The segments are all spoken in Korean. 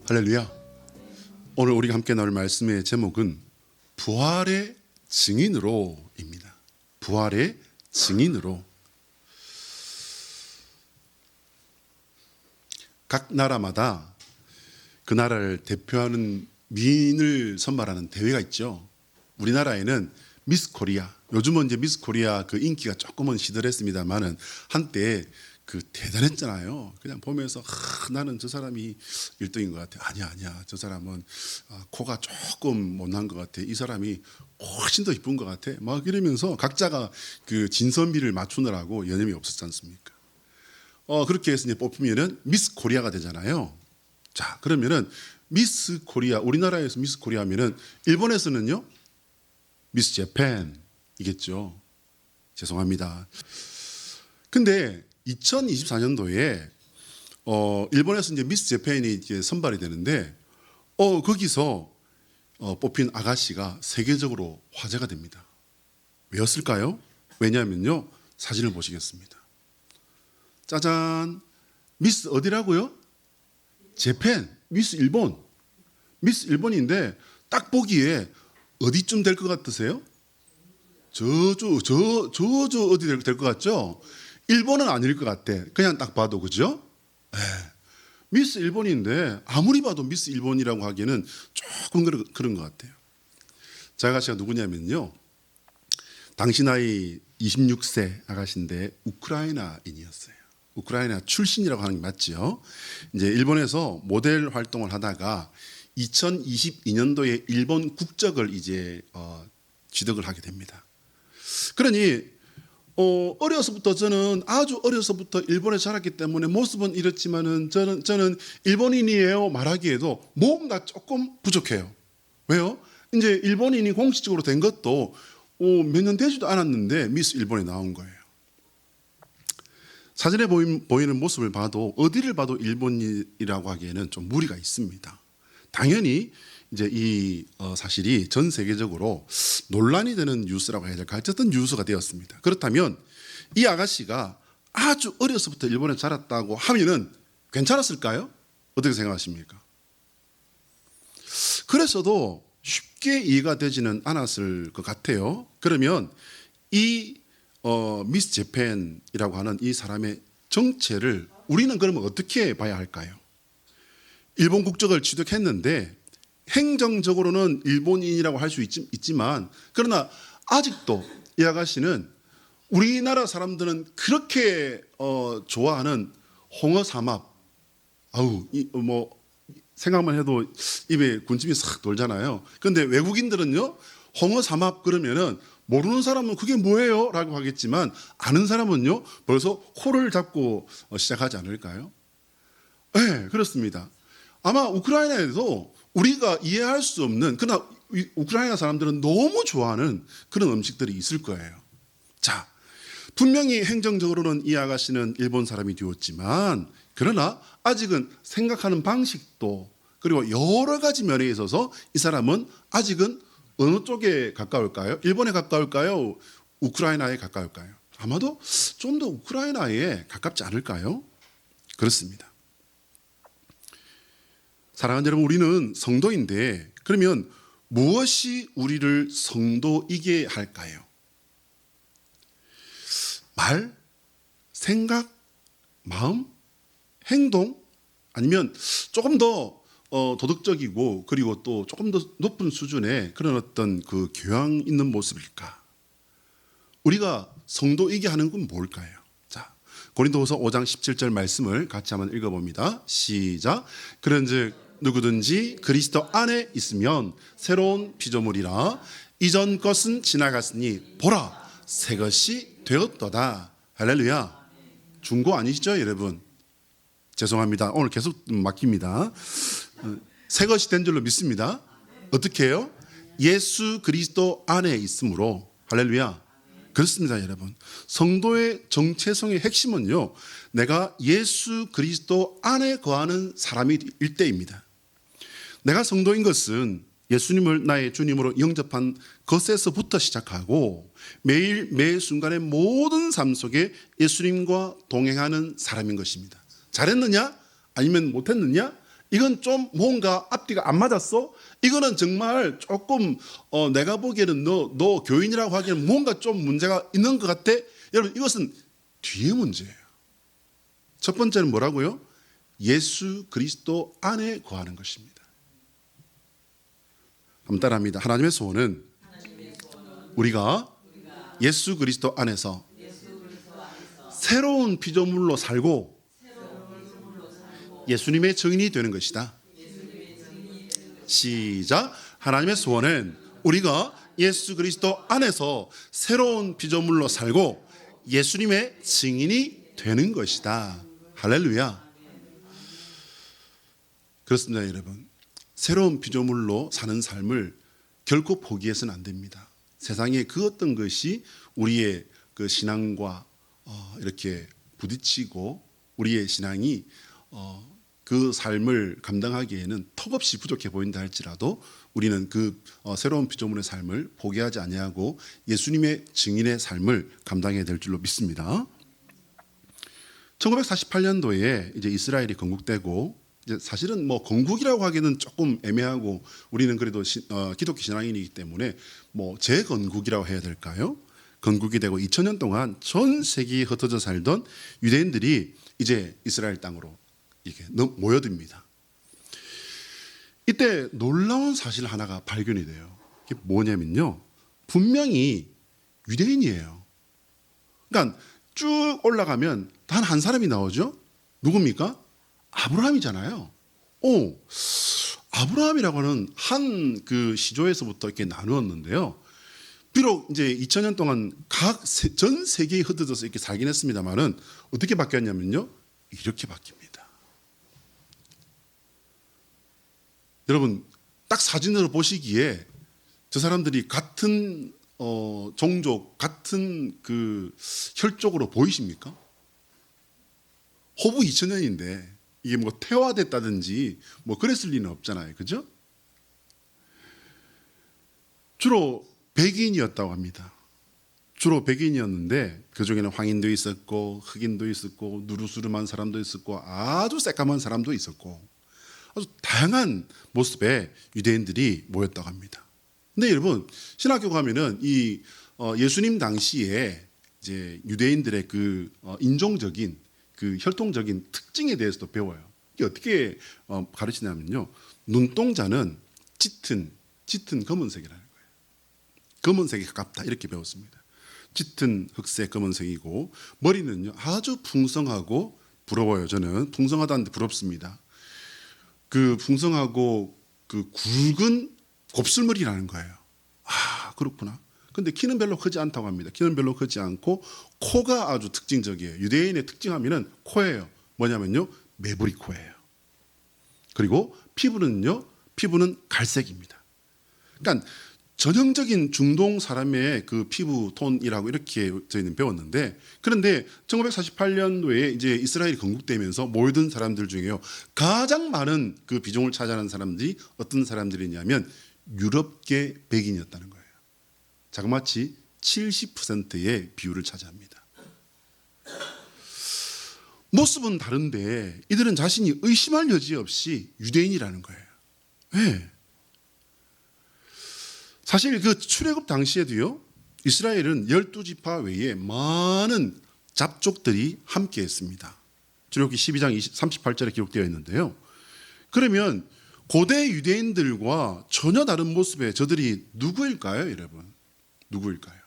할렐루야. 오늘 우리가 함께 나눌 말씀의 제목은 부활의 증인으로입니다. 부활의 증인으로. 각 나라마다 그 나라를 대표하는 미인을 선발하는 대회가 있죠. 우리나라에는 미스 코리아, 요즘은 이제 미스 코리아 그 인기가 조금은 시들했습니다만은 한때 그 대단했잖아요. 그냥 보면서 나는 저 사람이 1등인 것 같아. 아니야. 저 사람은 코가 조금 못난 것 같아. 이 사람이 훨씬 더 이쁜 것 같아. 막 이러면서 각자가 그 진선미를 맞추느라고 여념이 없었지 않습니까? 그렇게 해서 이제 뽑히면은 미스 코리아가 되잖아요. 자, 그러면은 미스 코리아, 우리나라에서 미스 코리아면은 일본에서는요 미스 재팬이겠죠. 죄송합니다. 근데 2024년도에 일본에서 이제 미스 재팬이 이제 선발이 되는데 거기서 뽑힌 아가씨가 세계적으로 화제가 됩니다. 왜였을까요? 왜냐하면요, 사진을 보시겠습니다. 짜잔, 미스 어디라고요? 재팬, 미스 일본. 미스 일본인데 딱 보기에 어디쯤 될 것 같으세요? 저주 어디 될 것 같죠? 일본은 아닐 것 같아. 그냥 딱 봐도, 그죠? 네. 미스 일본인데 아무리 봐도 미스 일본이라고 하기에는 조금 그런 것 같아요. 저 아가씨가 누구냐면요, 당시 나이 26세 아가씨인데 우크라이나인이었어요. 우크라이나 출신이라고 하는 게 맞죠. 이제 일본에서 모델 활동을 하다가 2022년도에 일본 국적을 이제 취득을 하게 됩니다. 그러니 어려서부터 저는 아주 어려서부터 일본에 자랐기 때문에 모습은 이렇지만은 저는 일본인이에요 말하기에도 뭔가 조금 부족해요. 왜요? 이제 일본인이 공식적으로 된 것도 몇 년 되지도 않았는데 미스 일본에 나온 거예요. 사진에 보이는 모습을 봐도 어디를 봐도 일본이라고 하기에는 좀 무리가 있습니다. 당연히 이제 이 사실이 전 세계적으로 논란이 되는 뉴스라고 해야 될까, 어쨌든 뉴스가 되었습니다. 그렇다면 이 아가씨가 아주 어려서부터 일본에 자랐다고 하면은 괜찮았을까요? 어떻게 생각하십니까? 그래서도 쉽게 이해가 되지는 않았을 것 같아요. 그러면 이 미스 재팬이라고 하는 이 사람의 정체를 우리는 그러면 어떻게 봐야 할까요? 일본 국적을 취득했는데 행정적으로는 일본인이라고 할 수 있지만, 그러나 아직도 이 아가씨는 우리나라 사람들은 그렇게 좋아하는 홍어 삼합, 뭐 생각만 해도 입에 군침이 싹 돌잖아요. 그런데 외국인들은요, 홍어 삼합 그러면은 모르는 사람은 그게 뭐예요? 라고 하겠지만 아는 사람은요 벌써 코를 잡고 시작하지 않을까요? 네, 그렇습니다. 아마 우크라이나에도 우리가 이해할 수 없는, 그러나 우크라이나 사람들은 너무 좋아하는 그런 음식들이 있을 거예요. 자, 분명히 행정적으로는 이 아가씨는 일본 사람이 되었지만, 그러나 아직은 생각하는 방식도 그리고 여러 가지 면에 있어서 이 사람은 아직은 어느 쪽에 가까울까요? 일본에 가까울까요? 우크라이나에 가까울까요? 아마도 좀 더 우크라이나에 가깝지 않을까요? 그렇습니다. 사랑하는 여러분, 우리는 성도인데 그러면 무엇이 우리를 성도이게 할까요? 말, 생각, 마음, 행동, 아니면 조금 더 도덕적이고 그리고 또 조금 더 높은 수준의 그런 어떤 그 교양 있는 모습일까? 우리가 성도이게 하는 건 뭘까요? 자, 고린도후서 5장 17절 말씀을 같이 한번 읽어봅니다. 시작. 그런즉 누구든지 그리스도 안에 있으면 새로운 피조물이라, 이전 것은 지나갔으니 보라 새 것이 되었도다. 할렐루야. 중고 아니시죠 여러분? 죄송합니다. 오늘 계속 막힙니다. 새 것이 된 줄로 믿습니다. 어떻게 해요? 예수 그리스도 안에 있으므로. 할렐루야. 그렇습니다 여러분. 성도의 정체성의 핵심은요, 내가 예수 그리스도 안에 거하는 사람일 때입니다. 내가 성도인 것은 예수님을 나의 주님으로 영접한 것에서부터 시작하고 매일 매 순간의 모든 삶 속에 예수님과 동행하는 사람인 것입니다. 잘했느냐? 아니면 못했느냐? 이건 좀 뭔가 앞뒤가 안 맞았어? 이거는 정말 조금 내가 보기에는 너 교인이라고 하기에는 뭔가 좀 문제가 있는 것 같아. 여러분, 이것은 뒤의 문제예요. 첫 번째는 뭐라고요? 예수 그리스도 안에 거하는 것입니다. 한번 따라합니다. 하나님의 소원은 우리가 예수 그리스도 안에서 새로운 피조물로 살고 예수님의 증인이 되는 것이다. 시작. 하나님의 소원은 우리가 예수 그리스도 안에서 새로운 피조물로 살고 예수님의 증인이 되는 것이다. 할렐루야. 그렇습니다, 여러분. 새로운 피조물로 사는 삶을 결코 포기해서는 안 됩니다. 세상에 그 어떤 것이 우리의 그 신앙과 이렇게 부딪히고 우리의 신앙이 그 삶을 감당하기에는 턱없이 부족해 보인다 할지라도 우리는 그 새로운 피조물의 삶을 포기하지 아니하고 예수님의 증인의 삶을 감당해야 될 줄로 믿습니다. 1948년도에 이제 이스라엘이 건국되고 이제 사실은 뭐 건국이라고 하기에는 조금 애매하고 우리는 그래도 기독교 신앙인이기 때문에 뭐 재건국이라고 해야 될까요? 건국이 되고 2000년 동안 전 세계에 흩어져 살던 유대인들이 이제 이스라엘 땅으로 이게 모여듭니다. 이때 놀라운 사실 하나가 발견이 돼요. 이게 뭐냐면요, 분명히 유대인이에요. 그러니까 쭉 올라가면 단 한 사람이 나오죠. 누굽니까? 아브라함이잖아요. 아브라함이라고 하는 한 그 시조에서부터 이렇게 나누었는데요. 비록 이제 2000년 동안 전 세계에 흩어져서 이렇게 살긴 했습니다만은 어떻게 바뀌었냐면요, 이렇게 바뀝니다. 여러분, 딱 사진으로 보시기에 저 사람들이 같은 종족, 같은 그 혈족으로 보이십니까? 호부 2000년인데 이게 뭐 태화됐다든지 뭐 그랬을 리는 없잖아요. 그죠? 주로 백인이었다고 합니다. 주로 백인이었는데 그중에는 황인도 있었고 흑인도 있었고 누르스름한 사람도 있었고 아주 새까만 사람도 있었고 아주 다양한 모습의 유대인들이 모였다고 합니다. 근데 여러분, 신학교 가면은 이 예수님 당시에 이제 유대인들의 그 인종적인 그 혈통적인 특징에 대해서도 배워요. 이게 어떻게 가르치냐면요, 눈동자는 짙은 검은색이라는 거예요. 검은색에 가깝다 이렇게 배웠습니다. 짙은 흑색 검은색이고 머리는요 아주 풍성하고 부러워요. 저는 풍성하다는데 부럽습니다. 그 풍성하고 그 굵은 곱슬머리라는 거예요. 아, 그렇구나. 근데 키는 별로 크지 않다고 합니다. 키는 별로 크지 않고 코가 아주 특징적이에요. 유대인의 특징하면은 코예요. 뭐냐면요, 메부리 코예요. 그리고 피부는 갈색입니다. 그러니까 전형적인 중동 사람의 그 피부 톤이라고 이렇게 저희는 배웠는데, 그런데 1948년도에 이제 이스라엘이 건국되면서 모여든 사람들 중에요 가장 많은 그 비중을 차지하는 사람들이 어떤 사람들이냐면 유럽계 백인이었다는 거예요. 자그마치 70%의 비율을 차지합니다. 모습은 다른데 이들은 자신이 의심할 여지 없이 유대인이라는 거예요. 왜? 사실 그 출애굽 당시에도요, 이스라엘은 12지파 외에 많은 잡족들이 함께 했습니다. 출애굽기 12장 38절에 기록되어 있는데요. 그러면 고대 유대인들과 전혀 다른 모습의 저들이 누구일까요, 여러분? 누구일까요?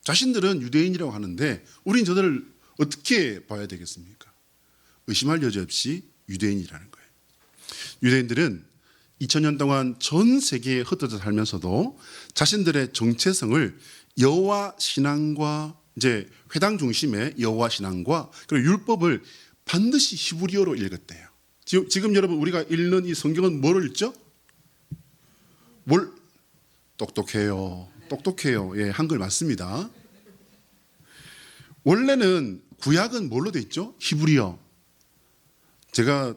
자신들은 유대인이라고 하는데 우린 저들을 어떻게 봐야 되겠습니까? 의심할 여지 없이 유대인이라는 거예요. 유대인들은 2000년 동안 전 세계에 흩어져 살면서도 자신들의 정체성을 여호와 신앙과 이제 회당 중심의 여호와 신앙과 그리고 율법을 반드시 히브리어로 읽었대요. 지금 여러분 우리가 읽는 이 성경은 뭐를 읽죠? 똑똑해요. 예, 한글 맞습니다. 원래는 구약은 뭘로 돼 있죠? 히브리어. 제가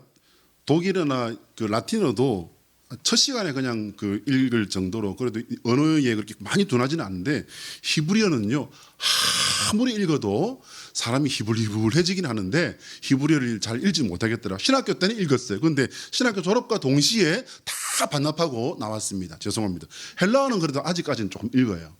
독일어나 그 라틴어도 첫 시간에 그냥 그 읽을 정도로 그래도 언어에 그렇게 많이 둔하지는 않는데 히브리어는요 아무리 읽어도 사람이 히불히불해지긴 하는데 히브리어를 잘 읽지 못하겠더라. 신학교 때는 읽었어요. 그런데 신학교 졸업과 동시에 다 반납하고 나왔습니다. 죄송합니다. 헬라어는 그래도 아직까지는 조금 읽어요.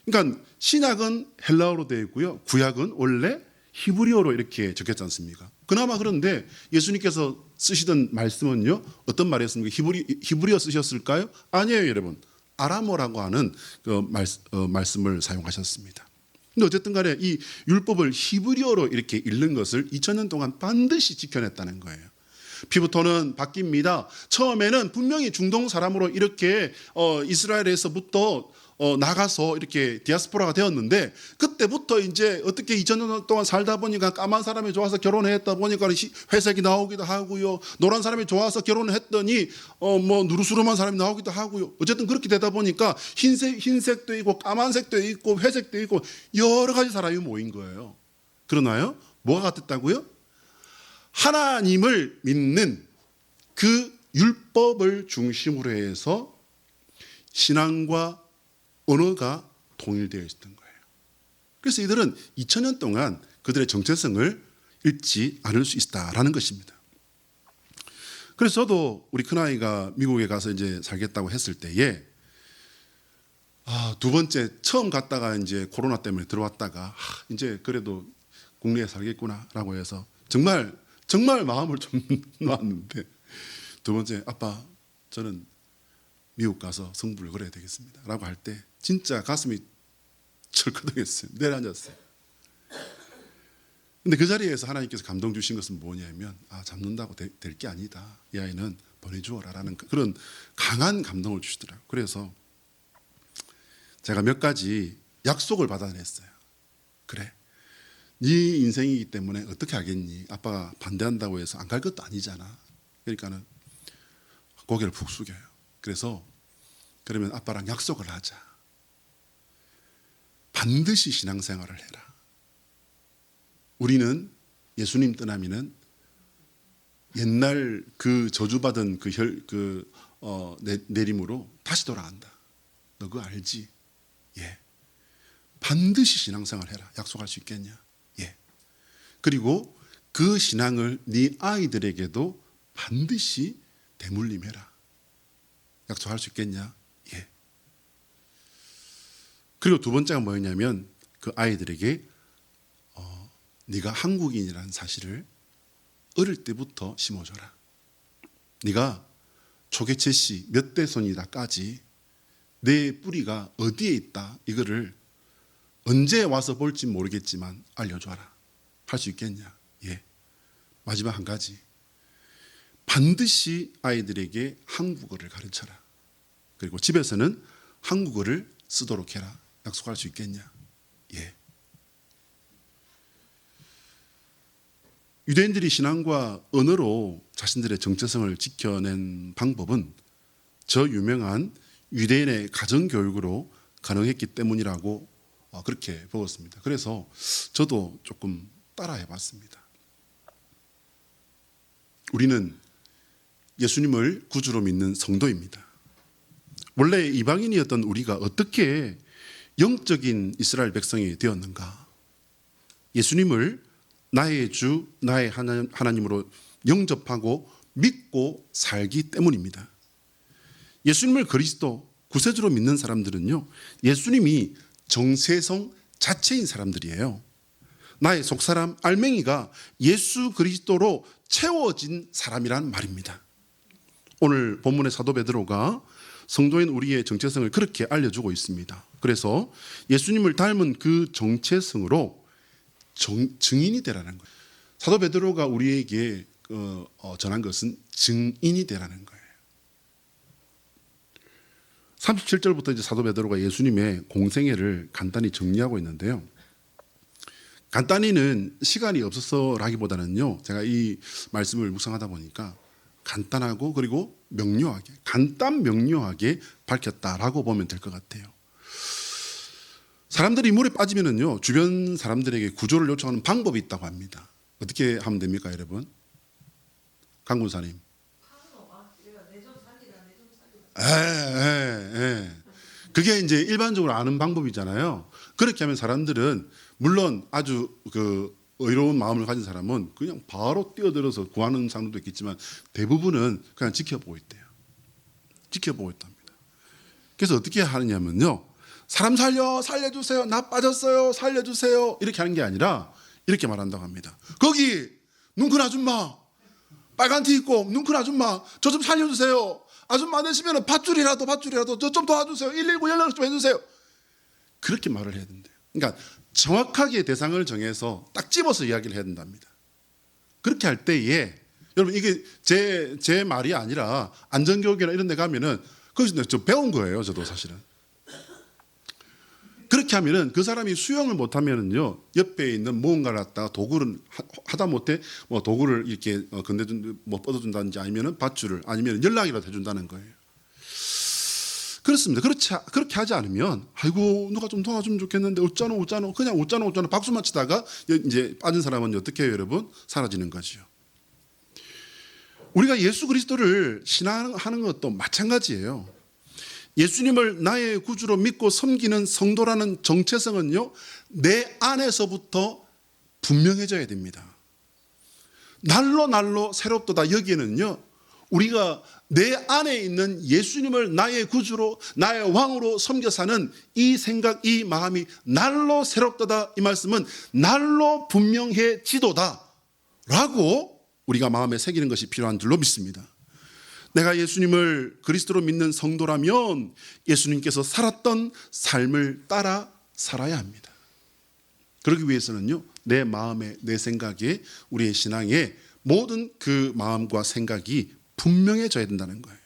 그러니까 신약은 헬라어로 되어 있고요. 구약은 원래 히브리어로 이렇게 적혔지 않습니까? 그나마 그런데 예수님께서 쓰시던 말씀은요. 어떤 말이었습니까? 히브리어 쓰셨을까요? 아니에요, 여러분. 아람어라고 하는 그 말씀을 사용하셨습니다. 근데 어쨌든 간에 이 율법을 히브리어로 이렇게 읽는 것을 2000년 동안 반드시 지켜냈다는 거예요. 피부톤은 바뀝니다. 처음에는 분명히 중동 사람으로 이렇게 이스라엘에서부터 나가서 이렇게 디아스포라가 되었는데 그때부터 이제 어떻게 2000년 동안 살다 보니까 까만 사람이 좋아서 결혼했다 보니까 회색이 나오기도 하고요. 노란 사람이 좋아서 결혼을 했더니 뭐 누르스름한 사람이 나오기도 하고요. 어쨌든 그렇게 되다 보니까 흰색도 있고 까만색도 있고 회색도 있고 여러 가지 사람이 모인 거예요. 그러나요? 뭐가 같았다고요? 하나님을 믿는 그 율법을 중심으로 해서 신앙과 언어가 통일되어 있었던 거예요. 그래서 이들은 2000년 동안 그들의 정체성을 잃지 않을 수 있다라는 것입니다. 그래서 저도 우리 큰아이가 미국에 가서 이제 살겠다고 했을 때에 두 번째 처음 갔다가 이제 코로나 때문에 들어왔다가 이제 그래도 국내에 살겠구나라고 해서 정말 마음을 좀 놓았는데 두 번째 아빠 저는 미국 가서 성부를 걸어야 되겠습니다 라고 할 때 진짜 가슴이 철커덕했어요. 내려앉았어요. 근데 그 자리에서 하나님께서 감동 주신 것은 뭐냐면 잡는다고 될 게 아니다. 이 아이는 보내주어라 라는 그런 강한 감동을 주시더라고요. 그래서 제가 몇 가지 약속을 받아냈어요. 그래 네 인생이기 때문에 어떻게 하겠니? 아빠가 반대한다고 해서 안 갈 것도 아니잖아. 그러니까는 고개를 푹 숙여요. 그래서 그러면 아빠랑 약속을 하자. 반드시 신앙생활을 해라. 우리는 예수님 떠나면은 옛날 그 저주받은 내림으로 다시 돌아간다. 너 그거 알지? 예. 반드시 신앙생활 해라. 약속할 수 있겠냐? 예. 그리고 그 신앙을 네 아이들에게도 반드시 대물림해라. 약속할 수 있겠냐? 예. 그리고 두 번째가 뭐였냐면 그 아이들에게 네가 한국인이라는 사실을 어릴 때부터 심어줘라. 네가 초계채씨 몇 대손이다까지 내 뿌리가 어디에 있다 이거를 언제 와서 볼지 모르겠지만 알려줘라. 할 수 있겠냐? 예. 마지막 한 가지. 반드시 아이들에게 한국어를 가르쳐라. 그리고 집에서는 한국어를 쓰도록 해라. 약속할 수 있겠냐? 예. 유대인들이 신앙과 언어로 자신들의 정체성을 지켜낸 방법은 저 유명한 유대인의 가정교육으로 가능했기 때문이라고 그렇게 보았습니다. 그래서 저도 조금 따라해봤습니다. 우리는 예수님을 구주로 믿는 성도입니다. 원래 이방인이었던 우리가 어떻게 영적인 이스라엘 백성이 되었는가? 예수님을 나의 주, 나의 하나님으로 영접하고 믿고 살기 때문입니다. 예수님을 그리스도, 구세주로 믿는 사람들은요, 예수님이 정체성 자체인 사람들이에요. 나의 속사람 알맹이가 예수 그리스도로 채워진 사람이란 말입니다. 오늘 본문의 사도 베드로가 성도인 우리의 정체성을 그렇게 알려주고 있습니다. 그래서 예수님을 닮은 그 정체성으로 증인이 되라는 거예요. 사도 베드로가 우리에게 전한 것은 증인이 되라는 거예요. 37절부터 이제 사도 베드로가 예수님의 공생애를 간단히 정리하고 있는데요. 간단히는 시간이 없어서라기보다는요, 제가 이 말씀을 묵상하다 보니까 간단하고 그리고 명료하게, 간단 명료하게 밝혔다라고 보면 될 것 같아요. 사람들이 물에 빠지면은요, 주변 사람들에게 구조를 요청하는 방법이 있다고 합니다. 어떻게 하면 됩니까, 여러분? 강군사님. 그게 이제 일반적으로 아는 방법이잖아요. 그렇게 하면 사람들은 물론 아주 그 의로운 마음을 가진 사람은 그냥 바로 뛰어들어서 구하는 사람도 있겠지만 대부분은 그냥 지켜보고 있대요. 지켜보고 있답니다. 그래서 어떻게 하느냐면요. 사람 살려주세요. 나 빠졌어요. 살려주세요. 이렇게 하는 게 아니라 이렇게 말한다고 합니다. 거기 눈 큰 아줌마, 빨간 티 입고 눈 큰 아줌마, 저 좀 살려주세요. 아줌마 안 되시면 밧줄이라도 저 좀 도와주세요. 119 연락 좀 해주세요. 그렇게 말을 해야 된대요. 그러니까 정확하게 대상을 정해서 딱 집어서 이야기를 해야 된답니다. 그렇게 할 때에 여러분 이게 제 말이 아니라 안전교육이나 이런 데 가면은 거기서 저 배운 거예요. 저도 사실은. 그렇게 하면은 그 사람이 수영을 못하면은요 옆에 있는 무언가를 갖다가 도구를 하다못해 뭐 도구를 이렇게 건네준 뭐 뻗어준다든지 아니면은 밧줄을 아니면 연락이라도 해준다는 거예요. 그렇습니다. 그렇게 하지 않으면 아이고 누가 좀 도와주면 좋겠는데 어쩌노 그냥 어쩌노 박수만 치다가 이제 빠진 사람은 어떻게 해요, 여러분? 사라지는 거죠. 우리가 예수 그리스도를 신앙하는 것도 마찬가지예요. 예수님을 나의 구주로 믿고 섬기는 성도라는 정체성은요 내 안에서부터 분명해져야 됩니다. 날로 새롭도다. 여기에는요 우리가 내 안에 있는 예수님을 나의 구주로 나의 왕으로 섬겨 사는 이 생각 이 마음이 날로 새롭도다. 이 말씀은 날로 분명해지도다 라고 우리가 마음에 새기는 것이 필요한 줄로 믿습니다. 내가 예수님을 그리스도로 믿는 성도라면 예수님께서 살았던 삶을 따라 살아야 합니다. 그러기 위해서는요 내 마음에 내 생각에 우리의 신앙에 모든 그 마음과 생각이 분명해져야 된다는 거예요.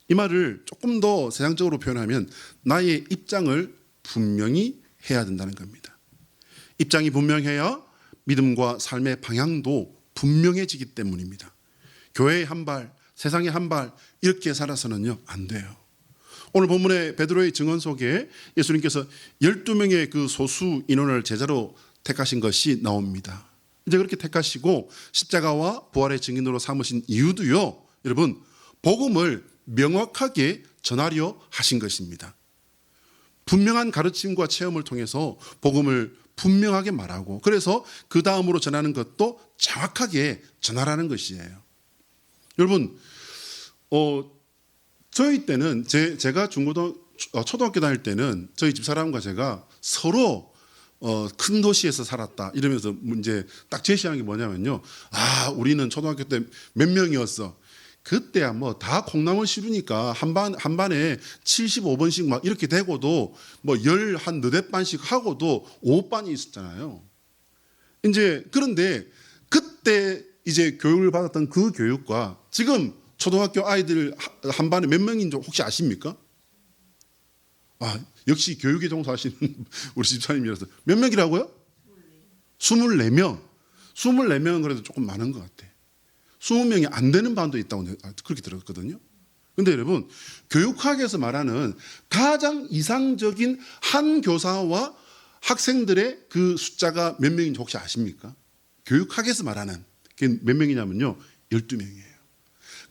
이 말을 조금 더 세상적으로 표현하면 나의 입장을 분명히 해야 된다는 겁니다. 입장이 분명해야 믿음과 삶의 방향도 분명해지기 때문입니다. 교회의 한 발, 세상의 한 발 이렇게 살아서는요 안 돼요. 오늘 본문의 베드로의 증언 속에 예수님께서 12명의 그 소수 인원을 제자로 택하신 것이 나옵니다. 이제 그렇게 택하시고 십자가와 부활의 증인으로 삼으신 이유도요 여러분 복음을 명확하게 전하려 하신 것입니다. 분명한 가르침과 체험을 통해서 복음을 분명하게 말하고 그래서 그 다음으로 전하는 것도 정확하게 전하라는 것이에요. 여러분 저희 때는 제가 초등학교 다닐 때는 저희 집사람과 제가 서로 큰 도시에서 살았다 이러면서 이제 딱 제시하는 게 뭐냐면요. 우리는 초등학교 때 몇 명이었어. 그때야 뭐 다 콩나물 씹으니까 한 반에 75번씩 막 이렇게 되고도 뭐 한 너댓 반씩 하고도 5반이 있었잖아요. 이제 그런데 그때 이제 교육을 받았던 그 교육과 지금 초등학교 아이들 한 반에 몇 명인지 혹시 아십니까? 역시 교육에 종사하시는 우리 집사님이라서 몇 명이라고요? 24명. 24명은 그래도 조금 많은 것 같아. 20명이 안 되는 반도 있다고 그렇게 들었거든요. 그런데 여러분 교육학에서 말하는 가장 이상적인 한 교사와 학생들의 그 숫자가 몇 명인지 혹시 아십니까? 교육학에서 말하는 그게 몇 명이냐면요 12명이에요.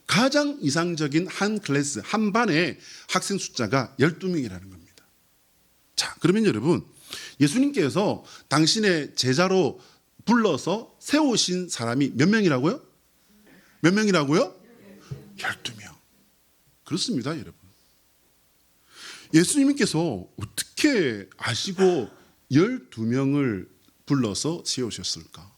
가장 이상적인 한 클래스 한 반의 학생 숫자가 12명이라는 겁니다. 자, 그러면 여러분 예수님께서 당신의 제자로 불러서 세우신 사람이 몇 명이라고요? 몇 명이라고요? 12명. 그렇습니다, 여러분. 예수님께서 어떻게 아시고 12명을 불러서 세우셨을까?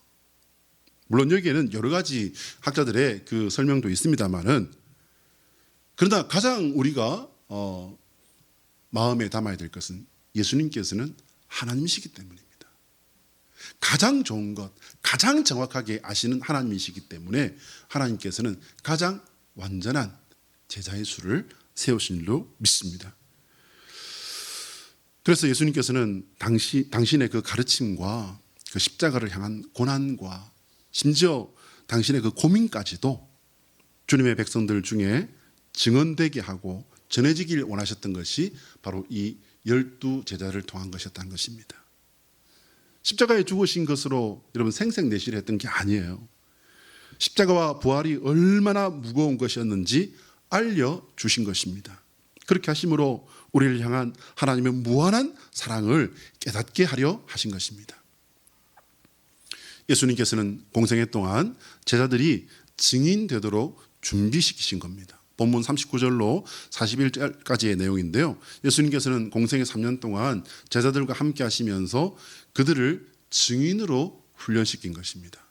물론 여기에는 여러 가지 학자들의 그 설명도 있습니다만은 그러나 가장 우리가 마음에 담아야 될 것은 예수님께서는 하나님이시기 때문입니다. 가장 좋은 것, 가장 정확하게 아시는 하나님이시기 때문에 하나님께서는 가장 완전한 제자의 수를 세우신 줄로 믿습니다. 그래서 예수님께서는 당신의 그 가르침과 그 십자가를 향한 고난과 심지어 당신의 그 고민까지도 주님의 백성들 중에 증언되게 하고 전해지길 원하셨던 것이 바로 이 12제자를 통한 것이었다는 것입니다. 십자가에 죽으신 것으로 여러분 생색내시를 했던 게 아니에요. 십자가와 부활이 얼마나 무거운 것이었는지 알려주신 것입니다. 그렇게 하심으로 우리를 향한 하나님의 무한한 사랑을 깨닫게 하려 하신 것입니다. 예수님께서는 공생애 동안 제자들이 증인되도록 준비시키신 겁니다. 본문 39절로 41절까지의 내용인데요. 예수님께서는 공생애 3년 동안 제자들과 함께 하시면서 그들을 증인으로 훈련시킨 것입니다.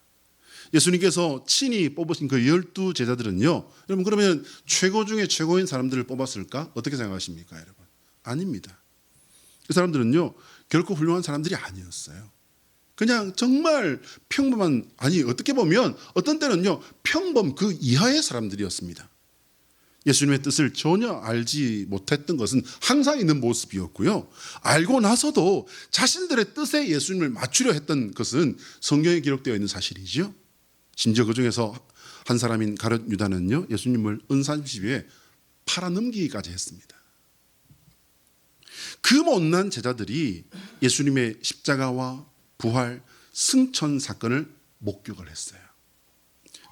예수님께서 친히 뽑으신 그 12제자들은요, 여러분 그러면 최고 중에 최고인 사람들을 뽑았을까? 어떻게 생각하십니까, 여러분? 아닙니다. 그 사람들은요, 결코 훌륭한 사람들이 아니었어요. 그냥 정말 평범한, 아니 어떻게 보면 어떤 때는요, 평범 그 이하의 사람들이었습니다. 예수님의 뜻을 전혀 알지 못했던 것은 항상 있는 모습이었고요. 알고 나서도 자신들의 뜻에 예수님을 맞추려 했던 것은 성경에 기록되어 있는 사실이죠. 심지어 그 중에서 한 사람인 가룟 유다는요, 예수님을 은산시비에 팔아넘기기까지 했습니다. 그 못난 제자들이 예수님의 십자가와 부활, 승천 사건을 목격을 했어요.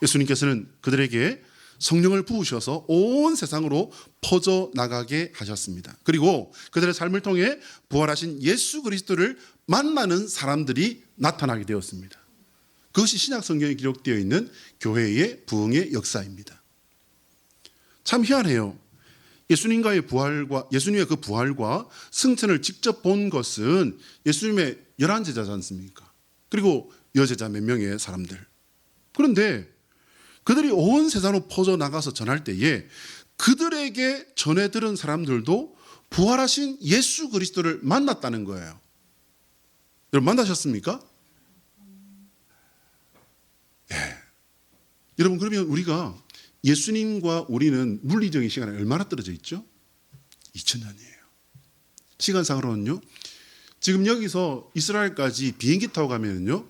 예수님께서는 그들에게 성령을 부으셔서 온 세상으로 퍼져나가게 하셨습니다. 그리고 그들의 삶을 통해 부활하신 예수 그리스도를 만나는 사람들이 나타나게 되었습니다. 그것이 신약 성경에 기록되어 있는 교회의 부흥의 역사입니다. 참 희한해요. 예수님의 그 부활과 승천을 직접 본 것은 예수님의 11제자지 않습니까? 그리고 여제자 몇 명의 사람들. 그런데 그들이 온 세상으로 퍼져나가서 전할 때에 그들에게 전해 들은 사람들도 부활하신 예수 그리스도를 만났다는 거예요. 여러분 만나셨습니까? 예. 여러분 그러면 우리가 예수님과 우리는 물리적인 시간에 얼마나 떨어져 있죠? 2000년이에요. 시간상으로는요. 지금 여기서 이스라엘까지 비행기 타고 가면요.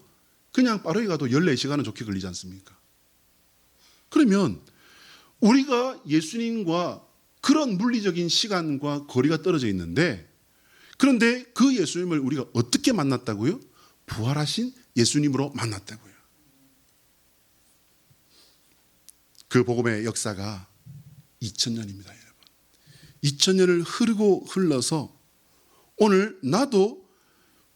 그냥 빠르게 가도 14시간은 좋게 걸리지 않습니까? 그러면 우리가 예수님과 그런 물리적인 시간과 거리가 떨어져 있는데, 그런데 그 예수님을 우리가 어떻게 만났다고요? 부활하신 예수님으로 만났다고요. 그 복음의 역사가 2000년입니다, 여러분. 2000년을 흘러서 오늘 나도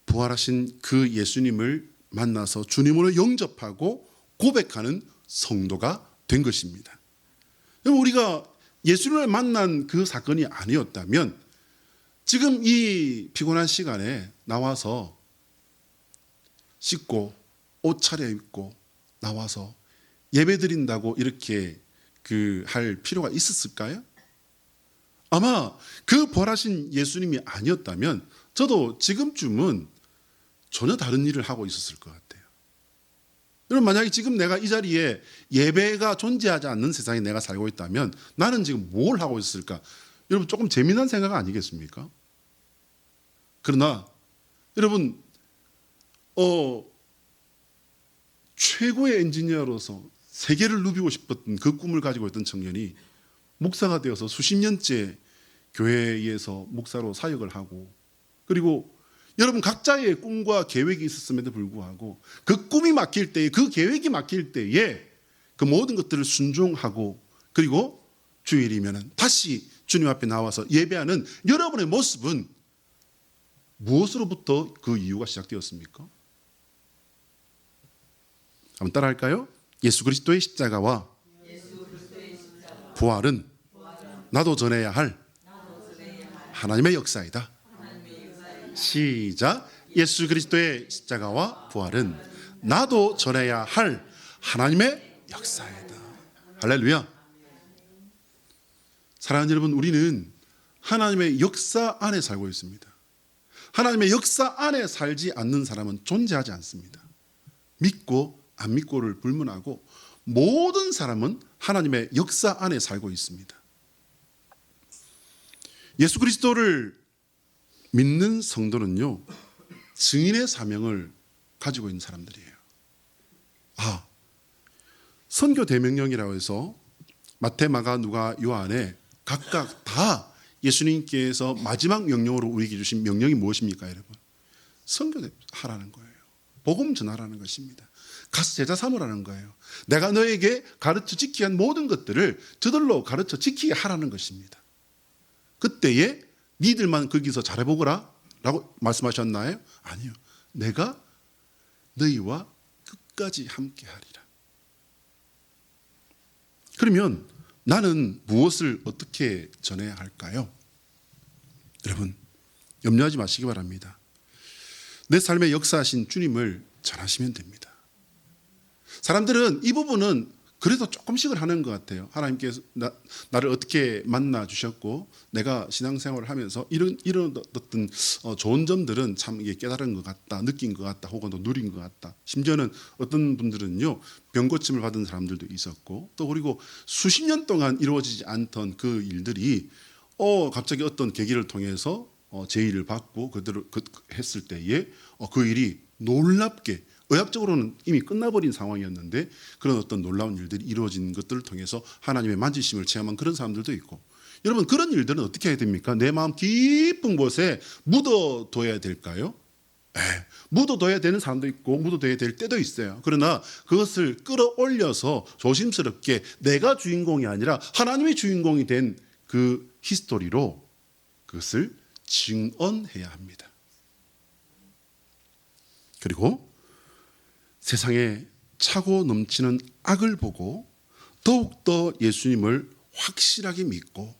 부활하신 그 예수님을 만나서 주님으로 영접하고 고백하는 성도가 된 것입니다. 우리가 예수님을 만난 그 사건이 아니었다면 지금 이 피곤한 시간에 나와서 씻고 옷 차려입고 나와서 예배 드린다고 이렇게 할 필요가 있었을까요? 아마 그 부활하신 예수님이 아니었다면 저도 지금쯤은 전혀 다른 일을 하고 있었을 것 같아요. 여러분 만약에 지금 내가 이 자리에 예배가 존재하지 않는 세상에 내가 살고 있다면 나는 지금 뭘 하고 있을까? 여러분 조금 재미난 생각 아니겠습니까? 그러나 여러분 최고의 엔지니어로서 세계를 누비고 싶었던 그 꿈을 가지고 있던 청년이 목사가 되어서 수십 년째 교회에서 목사로 사역을 하고, 그리고 여러분 각자의 꿈과 계획이 있었음에도 불구하고 그 꿈이 막힐 때에, 그 계획이 막힐 때에 그 모든 것들을 순종하고, 그리고 주일이면 다시 주님 앞에 나와서 예배하는 여러분의 모습은 무엇으로부터 그 이유가 시작되었습니까? 한번 따라할까요? 예수 그리스도의 십자가와 부활은 나도 전해야 할 하나님의 역사이다. 시작. 예수 그리스도의 십자가와 부활은 나도 전해야 할 하나님의 역사이다. 할렐루야. 사랑하는 여러분, 우리는 하나님의 역사 안에 살고 있습니다. 하나님의 역사 안에 살지 않는 사람은 존재하지 않습니다. 믿고 안 믿고를 불문하고 모든 사람은 하나님의 역사 안에 살고 있습니다. 예수 그리스도를 믿는 성도는요, 증인의 사명을 가지고 있는 사람들이에요. 선교 대명령이라고 해서 마태, 마가, 누가, 요한에 각각 다 예수님께서 마지막 명령으로 우리에게 주신 명령이 무엇입니까, 여러분? 선교하라는 거예요. 복음 전하라는 것입니다. 가서 제자 삼으라는 거예요. 내가 너에게 가르쳐 지키게 한 모든 것들을 저들로 가르쳐 지키게 하라는 것입니다. 그때에 니들만 거기서 잘해보거라 라고 말씀하셨나요? 아니요. 내가 너희와 끝까지 함께 하리라. 그러면 나는 무엇을 어떻게 전해야 할까요? 여러분, 염려하지 마시기 바랍니다. 내 삶에 역사하신 주님을 전하시면 됩니다. 사람들은 이 부분은 그래도 조금씩은 하는 것 같아요. 하나님께서 나를 어떻게 만나 주셨고 내가 신앙생활을 하면서 이런 어떤 좋은 점들은 참 이게 깨달은 것 같다, 느낀 것 같다, 혹은 또 누린 것 같다. 심지어는 어떤 분들은요 병고침을 받은 사람들도 있었고 또 그리고 수십 년 동안 이루어지지 않던 그 일들이 갑자기 어떤 계기를 통해서 제의를 받고 그대로 했을 때에 그 일이 놀랍게 의학적으로는 이미 끝나버린 상황이었는데 그런 어떤 놀라운 일들이 이루어진 것들을 통해서 하나님의 만지심을 체험한 그런 사람들도 있고, 여러분 그런 일들은 어떻게 해야 됩니까? 내 마음 깊은 곳에 묻어둬야 될까요? 묻어둬야 되는 사람도 있고 묻어둬야 될 때도 있어요. 그러나 그것을 끌어올려서 조심스럽게 내가 주인공이 아니라 하나님의 주인공이 된 그 히스토리로 그것을 증언해야 합니다. 그리고 세상에 차고 넘치는 악을 보고 더욱더 예수님을 확실하게 믿고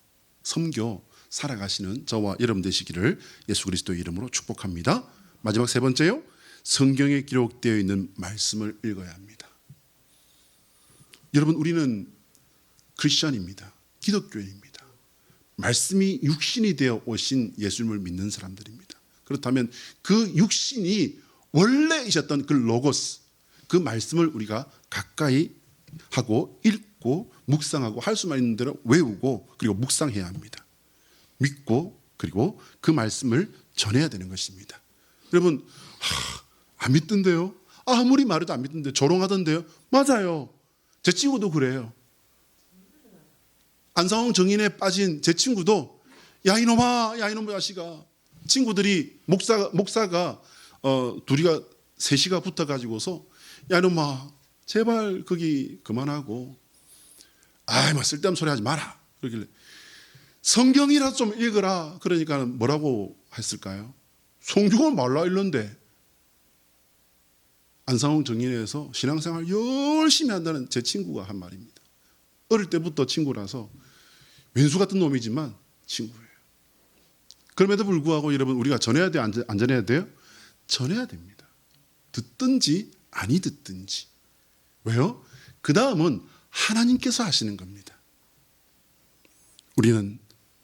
섬겨 살아가시는 저와 여러분 되시기를 예수 그리스도의 이름으로 축복합니다. 마지막 세 번째요. 성경에 기록되어 있는 말씀을 읽어야 합니다. 여러분 우리는 크리스천입니다. 기독교인입니다. 말씀이 육신이 되어 오신 예수님을 믿는 사람들입니다. 그렇다면 그 육신이 원래이셨던 그 로고스, 그 말씀을 우리가 가까이 하고 읽고 묵상하고 할 수만 있는 대로 외우고 그리고 묵상해야 합니다. 믿고 그리고 그 말씀을 전해야 되는 것입니다. 여러분 안 믿던데요? 아무리 말해도 안 믿던데 조롱하던데요? 맞아요. 제 친구도 그래요. 안상홍 정인에 빠진 제 친구도 야 이놈아 자식아, 친구들이 목사가 둘이가 셋이가 붙어가지고서 야 이놈아 제발 거기 그만하고 뭐 쓸데없는 소리 하지 마라 그러길래 성경이라도 좀 읽어라. 그러니까 뭐라고 했을까요? 성경을 말라 읽는데. 안상홍 정인에서 신앙생활 열심히 한다는 제 친구가 한 말입니다. 어릴 때부터 친구라서 왼수 같은 놈이지만 친구예요. 그럼에도 불구하고 여러분 우리가 전해야 돼요? 안 전해야 돼요? 전해야 됩니다. 듣든지 아니 듣든지. 왜요? 그 다음은 하나님께서 하시는 겁니다. 우리는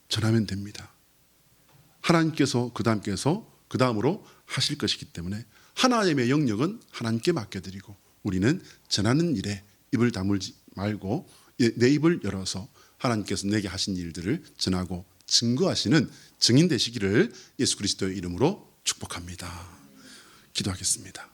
전하면 됩니다. 하나님께서 그 다음으로 하실 것이기 때문에 하나님의 영역은 하나님께 맡겨드리고 우리는 전하는 일에 입을 다물지 말고 내 입을 열어서 하나님께서 내게 하신 일들을 전하고 증거하시는 증인 되시기를 예수 그리스도의 이름으로 축복합니다. 기도하겠습니다.